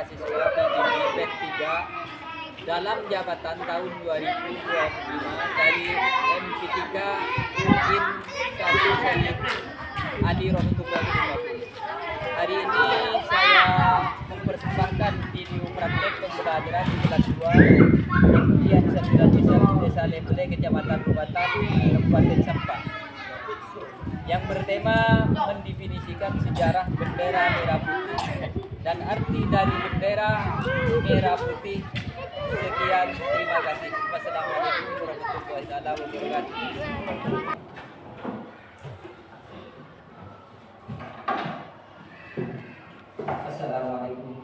mahasiswa PJB 3 dalam jabatan tahun 2025 dari MP3 UIN 1 Selim Adi Rohmatullahi Wabarakatuh. Hari ini saya mempersembahkan video praktek pembelajaran di kelas 2 Dian 9 Desa Lemble, Kecamatan Kubatan, Kabupaten Sampang, yang bertema mendefinisikan sejarah bendera merah putih dan arti dari bendera merah putih. Sekian, terima kasih. Wassalamualaikum warahmatullahi wabarakatuh. Assalamualaikum.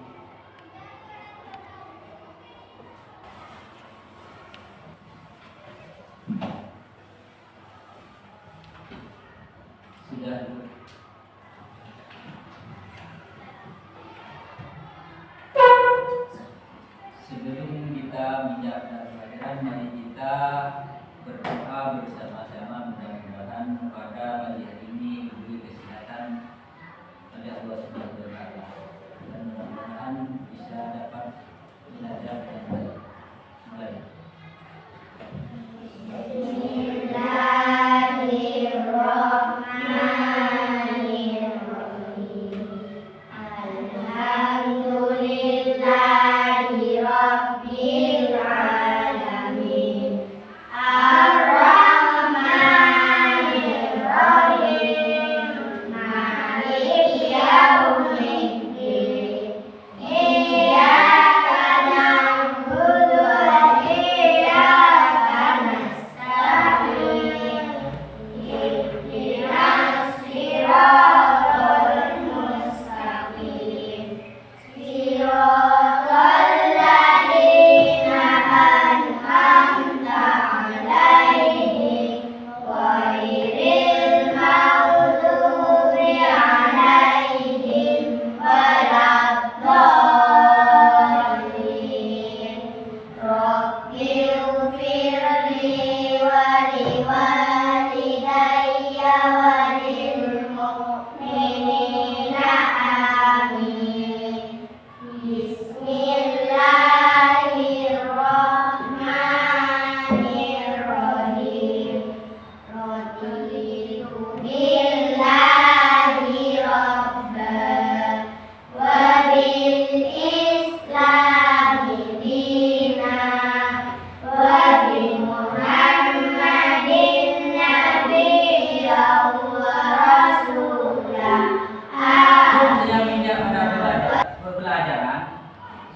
Sudah. Sebelum kita menjawab pelajaran, mari kita berdoa bersama-sama, mudah-mudahan pada pagi hari ini diberi kesehatan oleh Allah Subhanahu wa Ta'ala, dan mudah-mudahan bisa dapat belajar dengan baik. Mulai.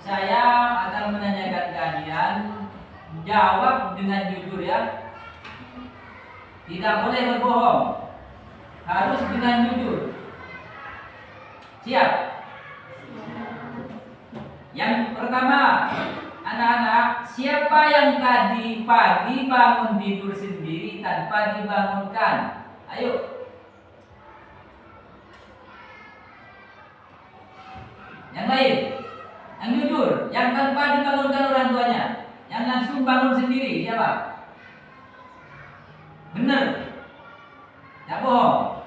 Saya akan menanyakan kalian, jawab dengan jujur ya. Tidak boleh berbohong, harus dengan jujur. Siap? Yang pertama, anak-anak, siapa yang tadi pagi bangun tidur sendiri tanpa dibangunkan? Ayo. Yang lain? Yang jujur, yang tanpa dibangunkan orang tuanya, yang langsung bangun sendiri, siapa? Benar, tidak bohong.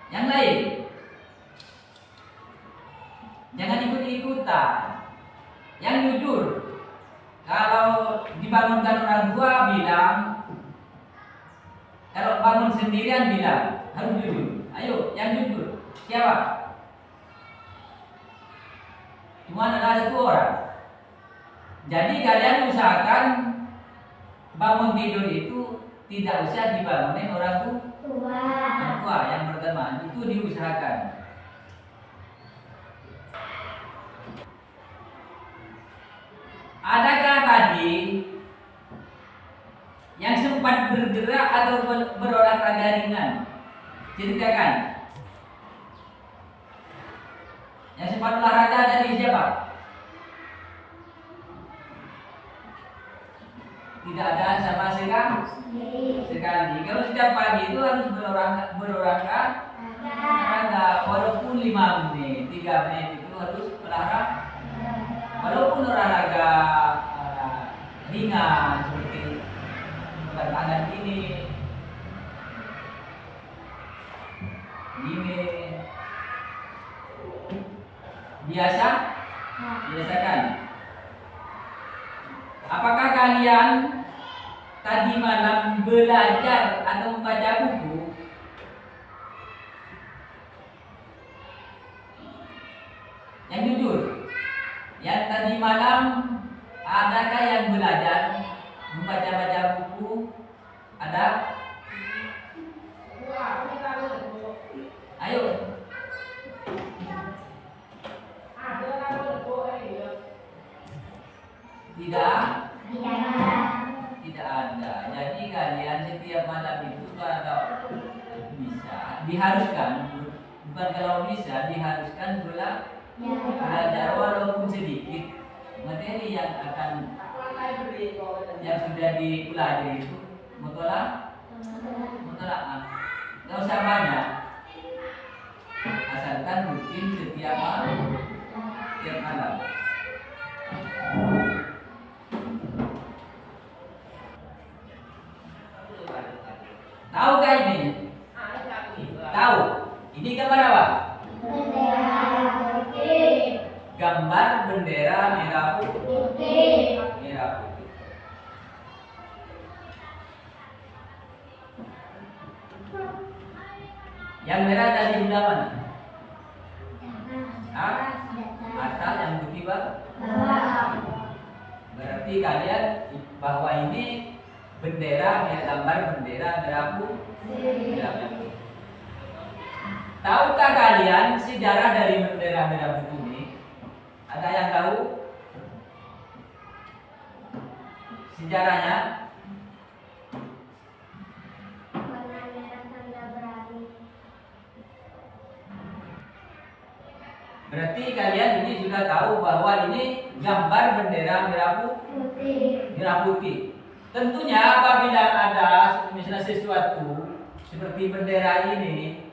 Yang lain, jangan ikut-ikutan. Yang jujur, kalau dibangunkan orang tua bilang, kalau bangun sendirian bilang, harus jujur. Ayo, yang jujur, siapa? Cuma ada satu orang. Jadi kalian usahakan bangun tidur itu tidak usah dibangunin orang tua. Yang pertama itu diusahakan. Adakah tadi yang sempat bergerak atau berolahraga ringan? Ceritakan. Yang sempat olahraga dari siapa? Tidak ada sama sekali. Kalau setiap pagi itu harus berolahraga, walaupun 5 menit, 3 menit itu harus olahraga. Walaupun olahraga ringan seperti tangan ini, biasa Biasakan. Apakah kalian tadi malam belajar atau membaca buku? Yang jujur, yang tadi malam adakah yang belajar membaca-baca buku? Ada? Ayo. Tidak? Tidak ada. Jadi kalian setiap malam itu kalau bisa diharuskan, bukan kalau bisa diharuskan belajar walaupun sedikit materi yang sudah dipelajari itu mutolaah. Nggak usah banyak, asalkan rutin setiap malam. Tahukah ini? Tahu. Ini gambar apa? Gambar bendera merah putih. Merah putih. Yang merah dari sebelah mana? Atas, yang putih bawah. Berarti kalian bahwa ini bendera, gambar bendera merah putih. Tahukah kalian sejarah dari bendera merah putih ini? Ada yang tahu sejarahnya? Berarti kalian ini sudah tahu bahwa ini gambar bendera merah putih. Tentunya apabila ada misalnya sesuatu seperti bendera ini,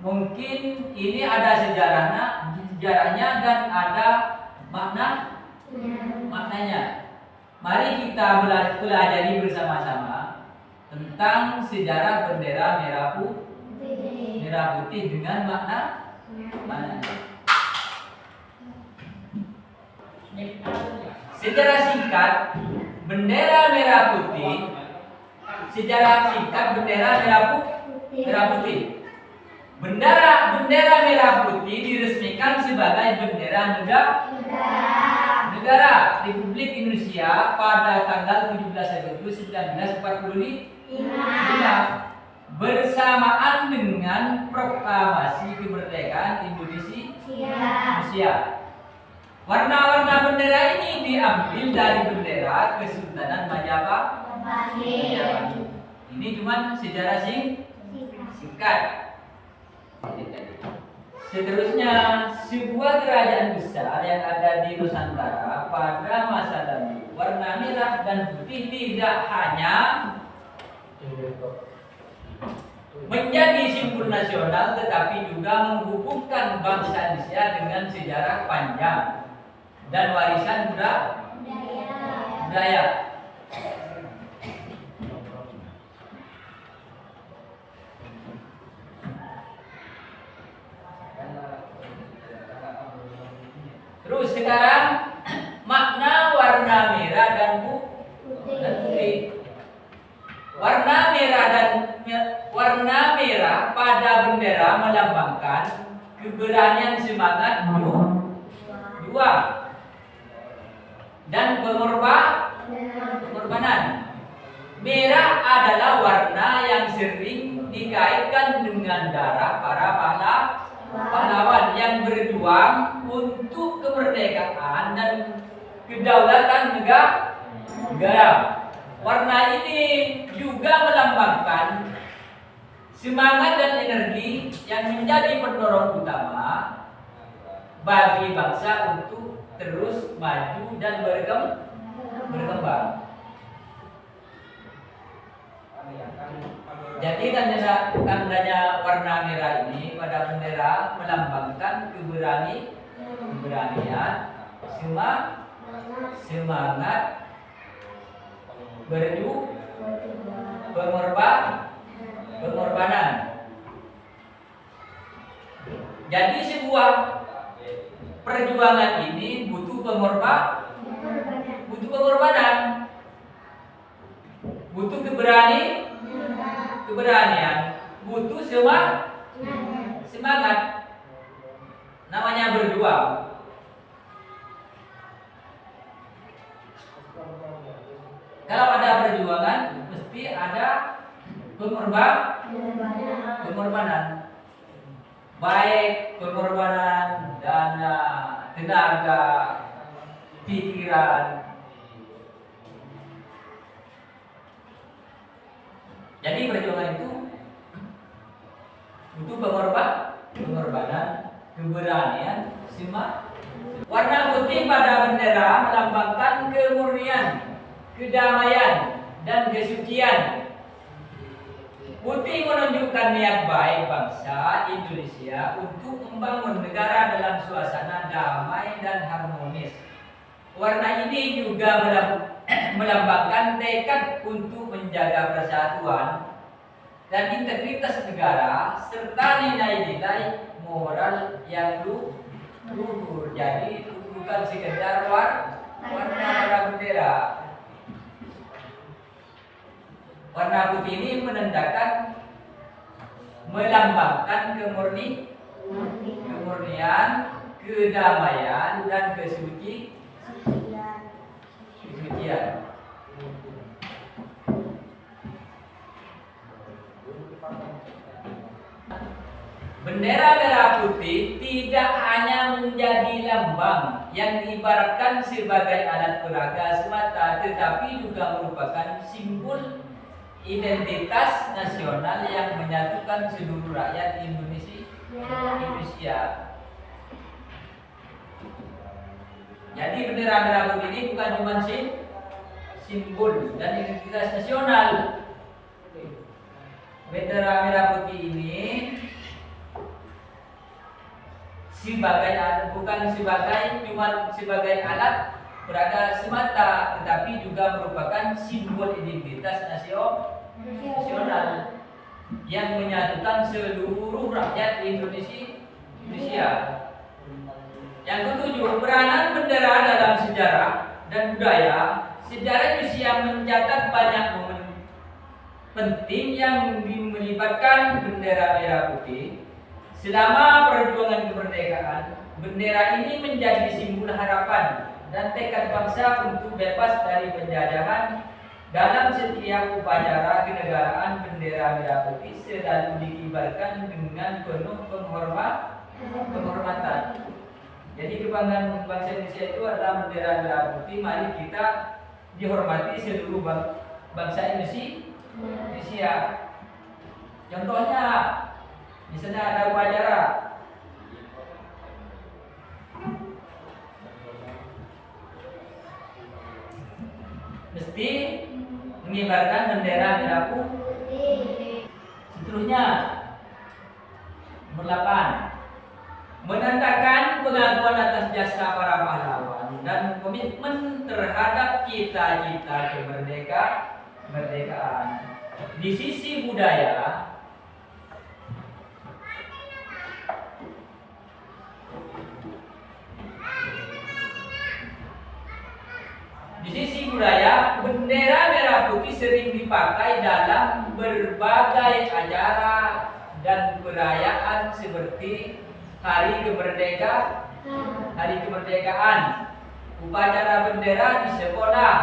mungkin ini ada sejarahnya dan ada maknanya. Mari kita pelajari bersama-sama tentang sejarah bendera merah putih dengan maknanya. Sejarah singkat bendera merah putih. Sejarah singkat bendera merah putih. Bendera merah putih diresmikan sebagai bendera negara Republik Indonesia pada tanggal 17 Agustus 1945 bersamaan dengan proklamasi kemerdekaan Indonesia. Warna-warna bendera ini diambil dari bendera Kesultanan Majapahit. Ini cuma sejarah singkat. Seterusnya, sebuah kerajaan besar yang ada di Nusantara pada masa lalu, warna merah dan putih tidak hanya menjadi simbol nasional, tetapi juga menghubungkan bangsa Indonesia dengan sejarah panjang dan warisan budaya. Terus sekarang makna warna merah dan putih. Warna merah pada bendera melambangkan keberanian, semangat, juang dan pengorbanan. Merah adalah warna yang sering dikaitkan dengan darah para pahlawan yang berjuang untuk kemerdekaan dan kedaulatan negara. Warna ini juga melambangkan semangat dan energi yang menjadi pendorong utama bagi bangsa untuk terus maju dan berkembang. Jadi tandanya warna merah ini pada bendera melambangkan keberanian, semangat, pengorbanan. Jadi sebuah perjuangan ini butuh butuh pengorbanan, butuh keberanian, butuh semangat. Namanya berjuang. Kalau ada perjuangan, mesti ada pengorbanan. Baik pengorbanan dana, tenaga, pikiran. Jadi perjuangan itu butuh pengorbanan, keberanian, semangat. Warna putih pada bendera melambangkan kemurnian, kedamaian, dan kesucian. Putih menunjukkan niat baik bangsa Indonesia untuk membangun negara dalam suasana damai dan harmonis. Warna ini juga melambangkan tekad untuk menjaga persatuan dan integritas negara serta nilai-nilai moral yang luhur. Jadi bukan sekedar warna pada bendera. Warna putih ini melambangkan kemurnian, kedamaian, dan kesucian. Bendera merah putih tidak hanya menjadi lambang yang diibaratkan sebagai alat peraga semata, tetapi juga merupakan simbol identitas nasional yang menyatukan seluruh rakyat Indonesia. Jadi bendera merah putih ini bukan cuma simbol dan identitas nasional. Bendera merah putih ini bukan sebagai alat peraga semata, tetapi juga merupakan simbol identitas nasional yang menyatukan seluruh rakyat Indonesia. Yang ketujuh, peranan bendera dalam sejarah dan budaya. Sejarah Indonesia mencatat banyak momen penting yang melibatkan bendera merah putih. Selama perjuangan kemerdekaan, bendera ini menjadi simbol harapan dan tekad bangsa untuk bebas dari penjajahan. Dalam setiap upacara kenegaraan, bendera merah putih selalu dikibarkan dengan penuh penghormatan. Jadi kebanggaan bangsa Indonesia itu adalah bendera merah putih. Mari kita dihormati seluruh bangsa Indonesia. Contohnya, misalnya ada upacara, mesti mengibarkan bendera merah putih. Seterusnya, nomor 8, menandakan pengakuan atas jasa para pahlawan dan komitmen terhadap cita-cita kemerdekaan. Di sisi budaya, bendera merah putih sering dipakai dalam berbagai acara dan perayaan seperti Hari Kemerdekaan, upacara bendera di sekolah,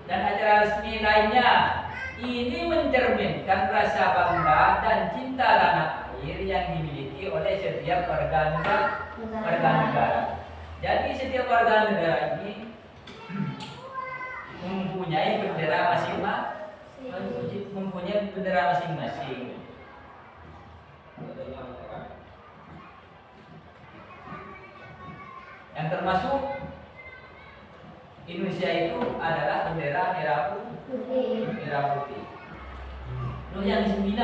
dan acara resmi lainnya. Ini mencerminkan rasa bangga dan cinta tanah air yang dimiliki oleh setiap warga negara. Jadi setiap warga negara ini mempunyai bendera masing-masing. Yang termasuk Indonesia itu adalah bendera merah putih. Lalu yang ke-9,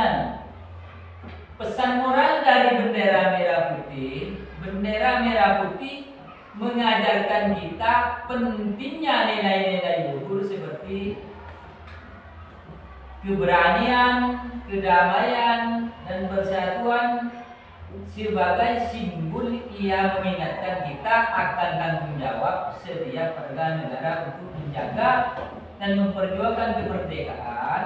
pesan moral dari bendera merah putih. Bendera merah putih mengajarkan kita pentingnya nilai-nilai luhur seperti keberanian, kedamaian, dan persatuan, sebagai simbol ia mengingatkan kita akan tanggung jawab setiap warga negara untuk menjaga dan memperjuangkan kemerdekaan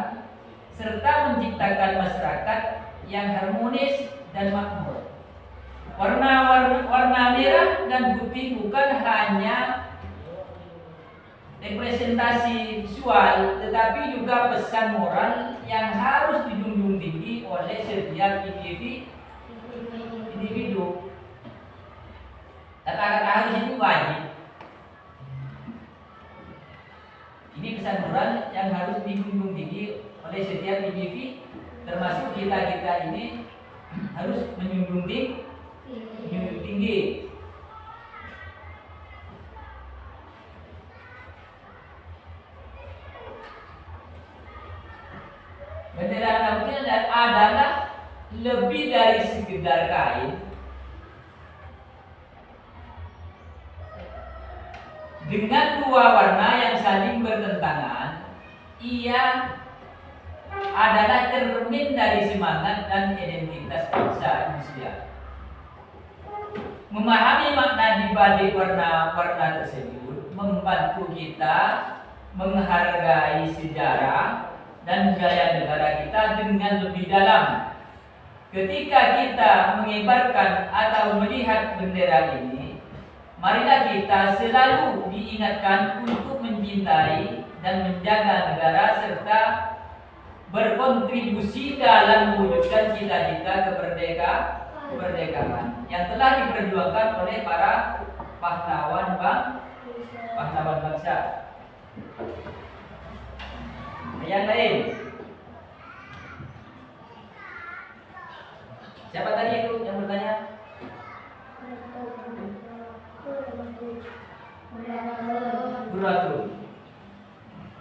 serta menciptakan masyarakat yang harmonis dan makmur. Warna merah dan putih bukan hanya representasi visual, tetapi juga pesan moral yang harus dijunjung tinggi oleh setiap individu. Kata-kata harus itu wajib. Ini pesan moral yang harus dijunjung tinggi oleh setiap individu, termasuk kita ini harus menjunjung tinggi. Bendera merah putih adalah lebih dari sekedar kain. Dengan dua warna yang saling bertentangan, ia adalah cermin dari semangat dan identitas bangsa Indonesia. Memahami makna di balik warna-warna tersebut membantu kita menghargai sejarah dan budaya negara kita dengan lebih dalam. Ketika kita mengibarkan atau melihat bendera ini, marilah kita selalu diingatkan untuk mencintai dan menjaga negara serta berkontribusi dalam mewujudkan cita-cita kemerdekaan yang telah diperjuangkan oleh para pahlawan bangsa. Yang lain, siapa tadi itu yang bertanya?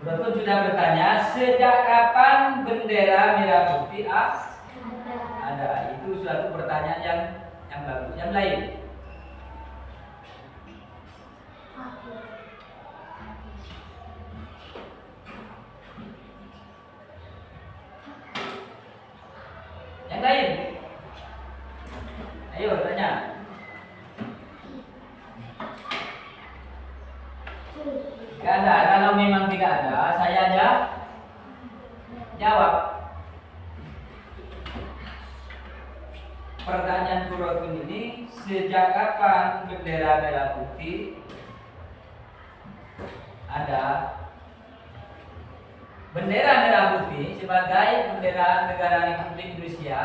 Buratun sudah bertanya, sejak kapan bendera merah putih ada? Itu suatu pertanyaan yang bagus. Yang lain? Yang lain? Ayo tanya. Tidak ada. Kalau memang tidak ada, saya aja jawab. Pertanyaan Buratun ini, sejak kapan bendera merah putih ada? Bendera merah putih sebagai bendera negara Republik Indonesia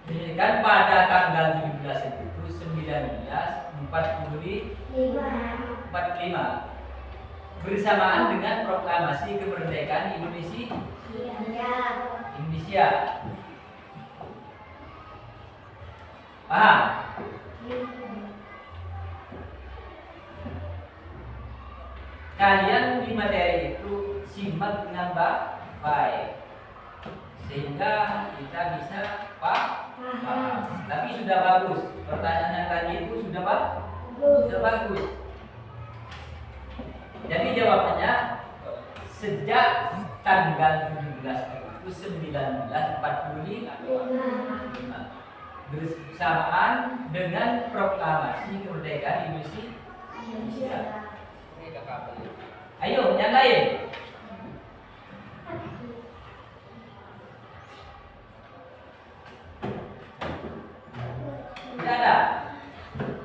didirikan pada tanggal 17 Agustus 1945 bersamaan dengan proklamasi kemerdekaan Indonesia. Paham? Kalian di materi itu simak dengan baik sehingga kita bisa paham. Tapi sudah bagus. Pertanyaan yang tadi itu sudah bagus. Jadi jawabannya sejak tanggal 17 Agustus 1945 bersamaan dengan proklamasi kemerdekaan Indonesia. Ayo, yang lain. Tidak ada.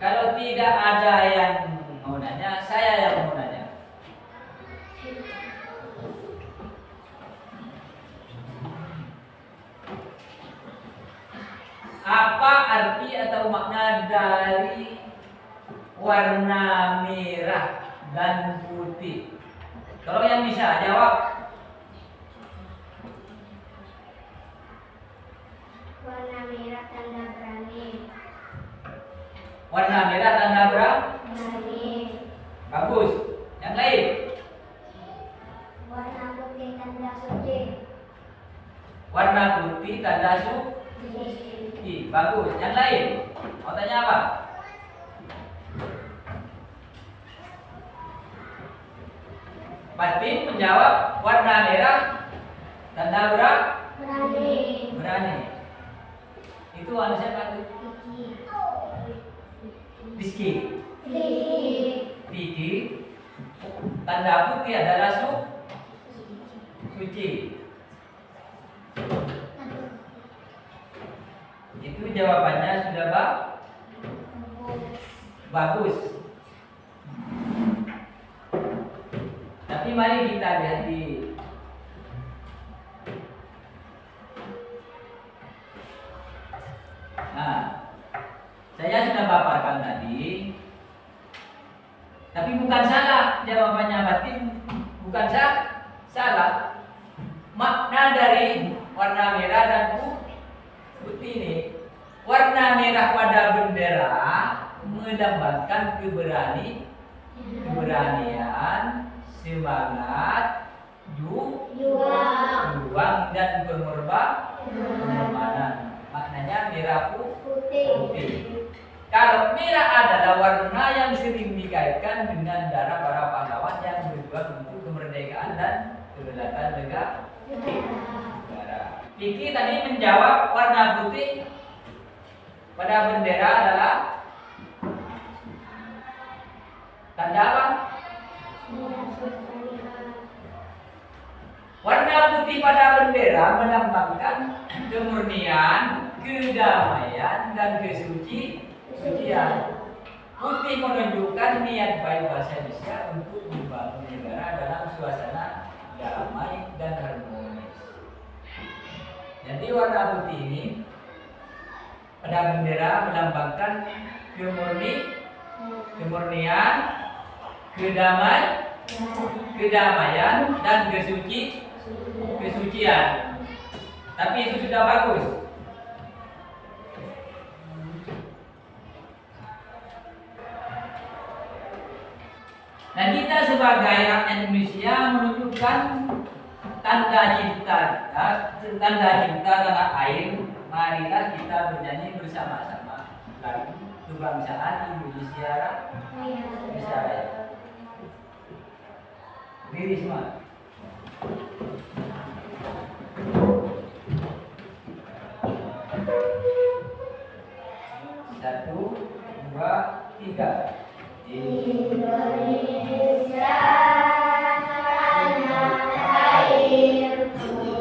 Kalau tidak ada yang mau nanya, saya yang mau nanya. Apa arti atau makna dari warna merah dan putih? Kalau yang bisa jawab. Warna merah tanda berani. Warna merah tanda Berani. bagus. Yang lain? Warna putih tanda suci. Warna putih tanda suci. Bagus. Yang lain? Mau tanya apa? Batin menjawab warna merah tanda berani. Itu anu siapa tuh? Rizki. Rizki. Fikih. Tanda putih adalah suci. Itu jawabannya sudah bagus. Tapi mari kita lihat di saya sudah paparkan tadi. Tapi bukan salah jawabannya batin, bukan salah. Makna dari warna merah dan putih ini, warna merah pada bendera melambangkan keberanian, semangat, juang dan pengorbanan. Maknanya merah putih. Kalau merah adalah warna yang sering dikaitkan dengan darah para pahlawan yang berjuang untuk kemerdekaan dan kedaulatan negara. Vicky tadi menjawab warna putih pada bendera adalah tanda apa? Warna putih pada bendera melambangkan kemurnian, kedamaian, dan kesucian. Putih menunjukkan niat baik bangsa Indonesia untuk membangun negara dalam suasana damai dan harmonis. Jadi warna putih ini pada bendera melambangkan kemurnian, kedamaian, dan kesucian. Tapi itu sudah bagus. Dan kita sebagai rakyat Indonesia menunjukkan tanda cinta tanah air. Marilah kita bernyanyi bersama-sama lagu kebangsaan Indonesia Raya. Diri semua. 1, 2, 3. Indonesia tanah airku,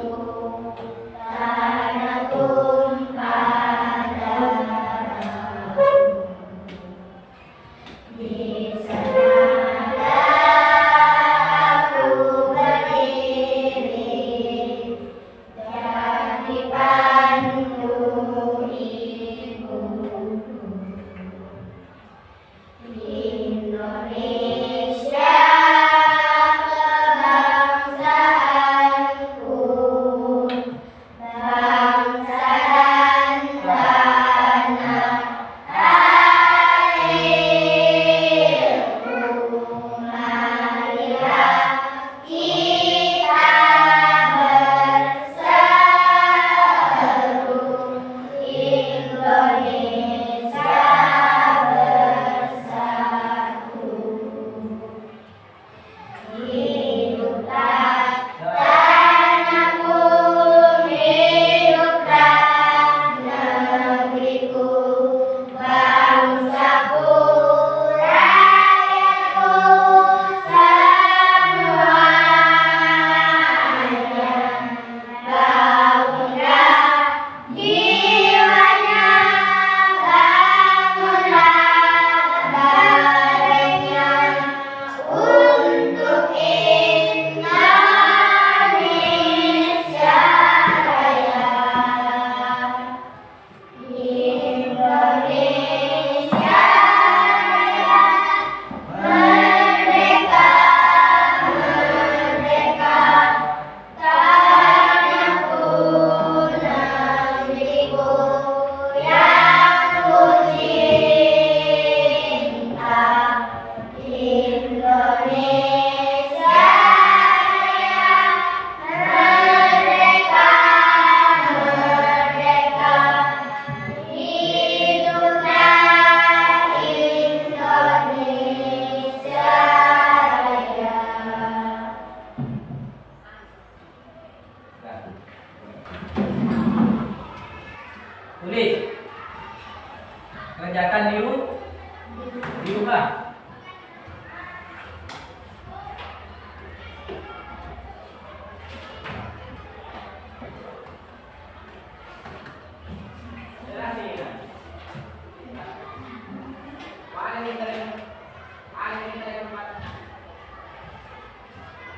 tanah tumpah darahku. Di sanalah aku berdiri dan dipandu ibuku. Indonesia kebangsaanku, bangsa dan tanah airku. Marilah kita berseru, Indonesia bersatu.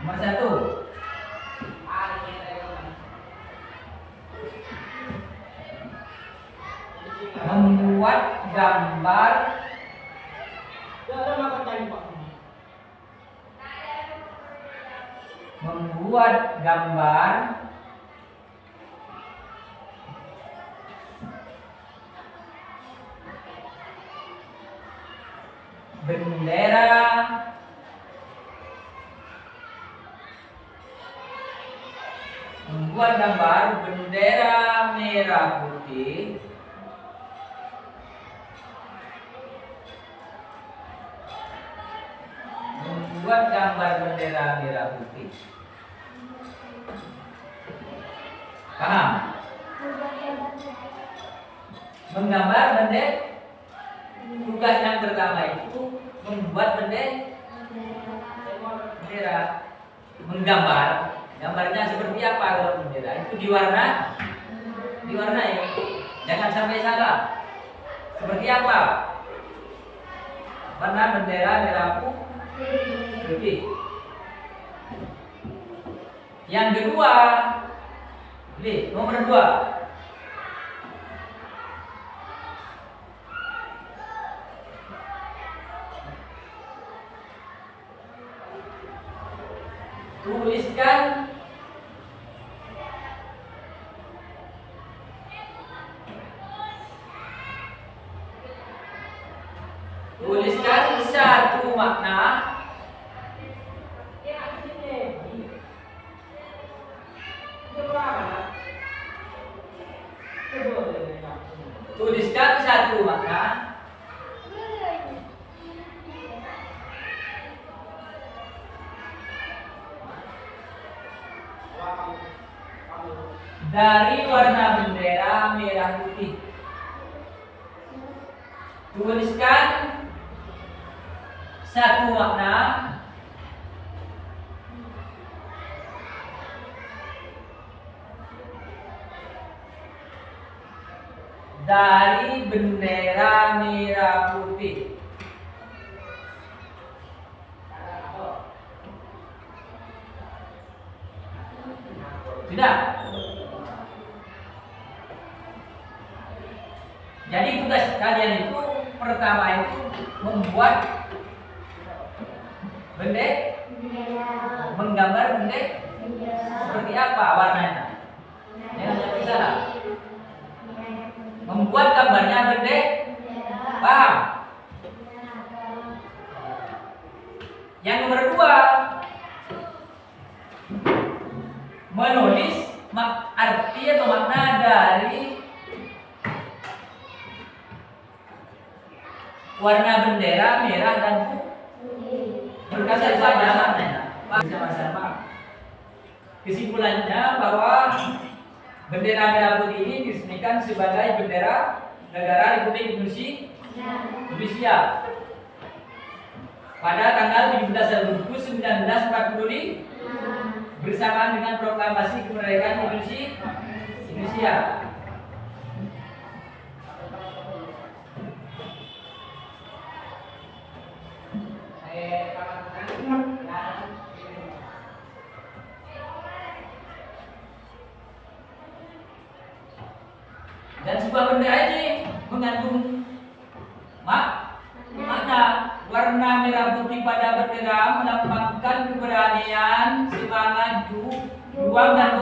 Nomor 1. Membuat gambar bendera merah putih paham? Menggambar bendera, tugas yang pertama itu membuat bendera. Menggambar, gambarnya seperti apa kalau bendera? Itu diwarnai. Jangan sampai salah. Seperti apa? Warna bendera merah putih. Yang kedua, nomor 2. Tuliskan satu makna dari warna bendera merah putih. Tuliskan satu makna dari bendera merah putih. Sudah. Jadi tugas kalian itu pertama itu membuat menggambar bendera seperti apa warnanya. Jangan sampai salah. Membuat gambarnya bendera. Paham? Yang nomor 2, menulis arti atau makna dari warna bendera merah dan putih berkaitan pada maknanya. Bersama-sama. Kesimpulannya bahwa bendera merah putih ini diresmikan sebagai bendera negara Republik Indonesia pada tanggal 17 Agustus 1945 bersamaan dengan proklamasi kemerdekaan Indonesia. Dan sebuah bendera ini mengandung makna. Warna merah putih pada bendera melambangkan keberanian, semangat, juang dan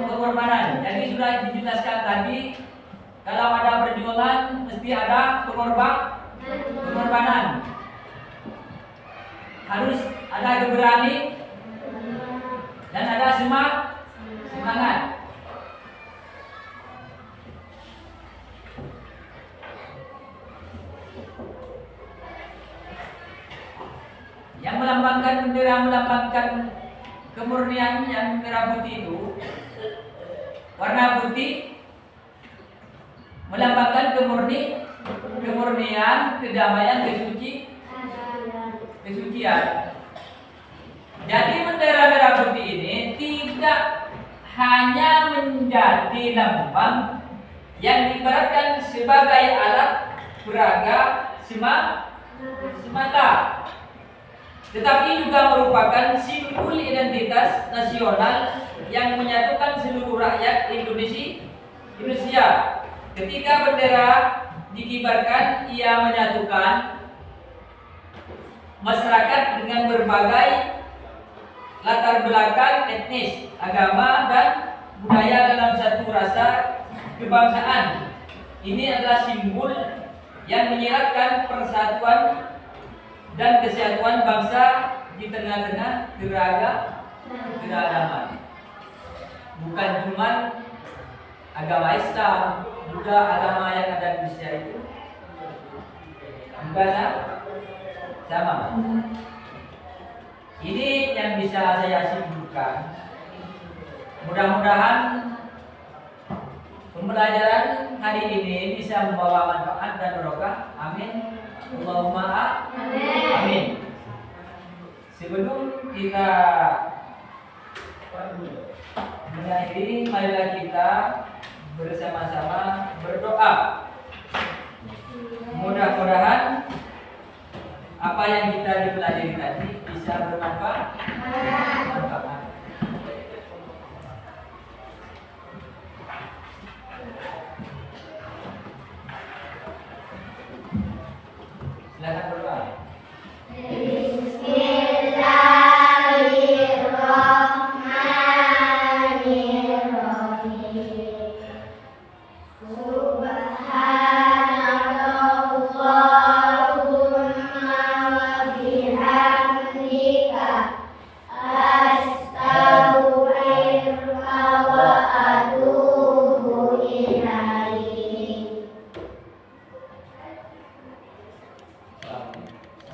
pengorbanan. Jadi sudah dijelaskan tadi, kalau ada perjuangan mesti ada pengorbanan. Harus ada keberanian dan ada semangat. Yang melambangkan bendera melambangkan kemurnian yang merah putih itu. Warna putih melambangkan kemurnian, kedamaian, kesucian. Jadi bendera merah putih ini tidak hanya menjadi lambang yang diibaratkan sebagai alat peraga semata, tetapi juga merupakan simbol identitas nasional yang menyatukan seluruh rakyat Indonesia. Ketika bendera dikibarkan, ia menyatukan masyarakat dengan berbagai latar belakang etnis, agama, dan budaya dalam satu rasa kebangsaan. Ini adalah simbol yang menyiratkan persatuan dan kesatuan bangsa di tengah-tengah keragaman. Bukan cuma agama Islam, juga agama yang ada di Indonesia itu juga sama. Ini yang bisa saya simpulkan. Mudah-mudahan pembelajaran hari ini bisa membawa manfaat dan barokah. Amin. Allahumma amin. Sebelum kita mengakhiri, marilah kita bersama-sama berdoa. Mudah-mudahan apa yang kita dipelajari tadi bisa bermanfaat. Silakan berdoa.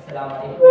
Assalamualaikum.